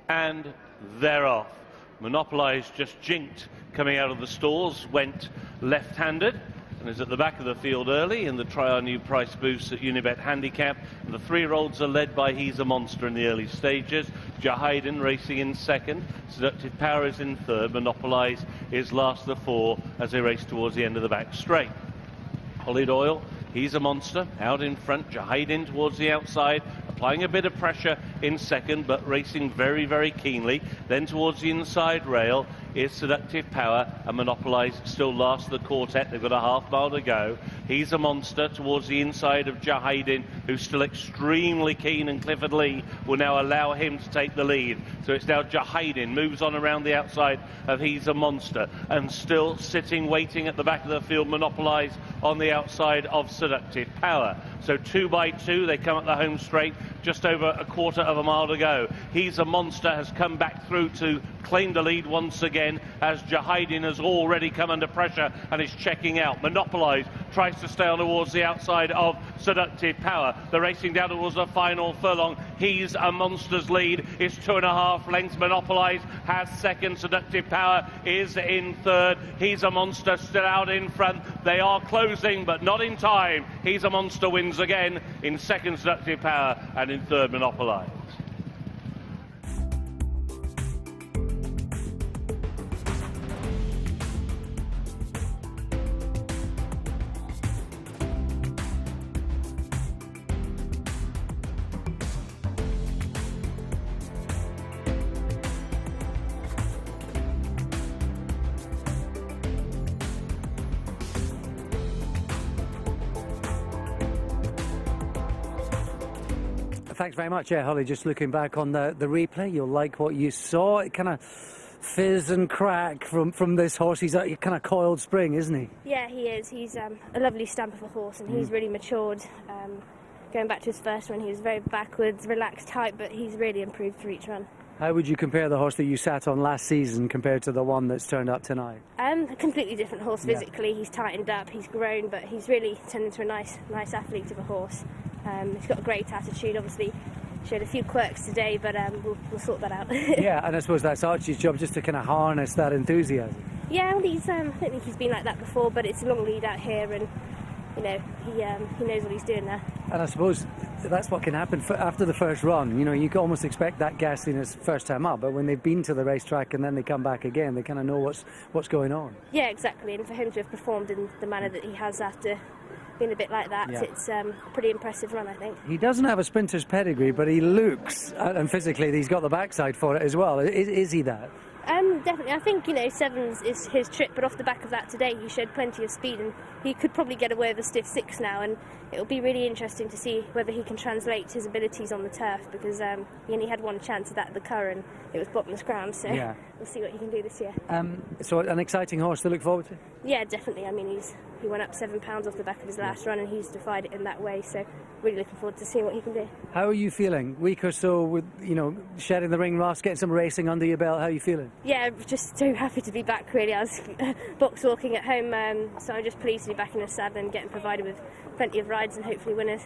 and they're off. Monopolize just jinked coming out of the stalls, went left-handed, and is at the back of the field early in the Try Our New Price Boost at Unibet Handicap. And the three-year-olds are led by He's a Monster in the early stages. Jahidin racing in second. Seductive Power is in third. Monopolize is last of the four as they race towards the end of the back straight. Hollie Doyle, He's a Monster, out in front. Jahidin towards the outside, applying a bit of pressure in second, but racing very, very keenly. Then towards the inside rail is Seductive Power, and Monopolize still last of the quartet. They've got a half mile to go. He's a Monster towards the inside of Jahidin, who's still extremely keen, and Clifford Lee will now allow him to take the lead. So it's now Jahidin moves on around the outside of He's a Monster, and still sitting, waiting at the back of the field, Monopolize on the outside of Seductive Power. So 2 by 2, they come up the home straight, just over a quarter of a mile to go. He's a Monster has come back through to claim the lead once again, as Jahidin has already come under pressure and is checking out. Monopolize tries to stay on towards the outside of Seductive Power. They're racing down towards the final furlong. He's a Monster's lead is 2.5 lengths. Monopolize has second. Seductive Power is in third. He's a Monster still out in front. They are closing, but not in time. He's a Monster wins again. In second, Seductive Power, and in third, Monopolize. Thanks very much, Hollie. Just looking back on the replay, you'll like what you saw. It kind of fizz and crack from this horse. He's a kind of coiled spring, isn't he? Yeah, he is. He's a lovely stamp of a horse, and he's really matured. Going back to his first run, he was very backwards, relaxed type, but he's really improved through each run. How would you compare the horse that you sat on last season compared to the one that's turned up tonight? A completely different horse physically. He's tightened up, he's grown, but he's really turned into a nice athlete of a horse. He's got a great attitude. Obviously showed a few quirks today, but we'll sort that out. Yeah, and I suppose that's Archie's job, just to kind of harness that enthusiasm. Yeah, well, I don't think he's been like that before, but it's a long lead out here, and you know, he knows what he's doing there. And I suppose that's what can happen after the first run. You know, you can almost expect that gassiness first time up, but when they've been to the racetrack and then they come back again, they kind of know what's going on. Yeah, exactly. And for him to have performed in the manner that he has after being a bit like that, yeah. It's a pretty impressive run, I think. He doesn't have a sprinter's pedigree, but he looks, and physically he's got the backside for it as well. Is he that? Definitely. I think, you know, sevens is his trick, but off the back of that today, he showed plenty of speed, and he could probably get away with a stiff 6 now, and it'll be really interesting to see whether he can translate his abilities on the turf, because he only had one chance of that at the Curragh, and it was bottomless ground, so yeah. We'll see what he can do this year. So an exciting horse to look forward to? Yeah, definitely. I mean, he went up 7 pounds off the back of his last run, and he's defied it in that way, so really looking forward to seeing what he can do. How are you feeling? Week or so with, you know, shedding the ring rust, getting some racing under your belt, how are you feeling? Yeah, just so happy to be back, really. I was box walking at home, so I'm just pleased to be back in the saddle and getting provided with plenty of rides and hopefully winners.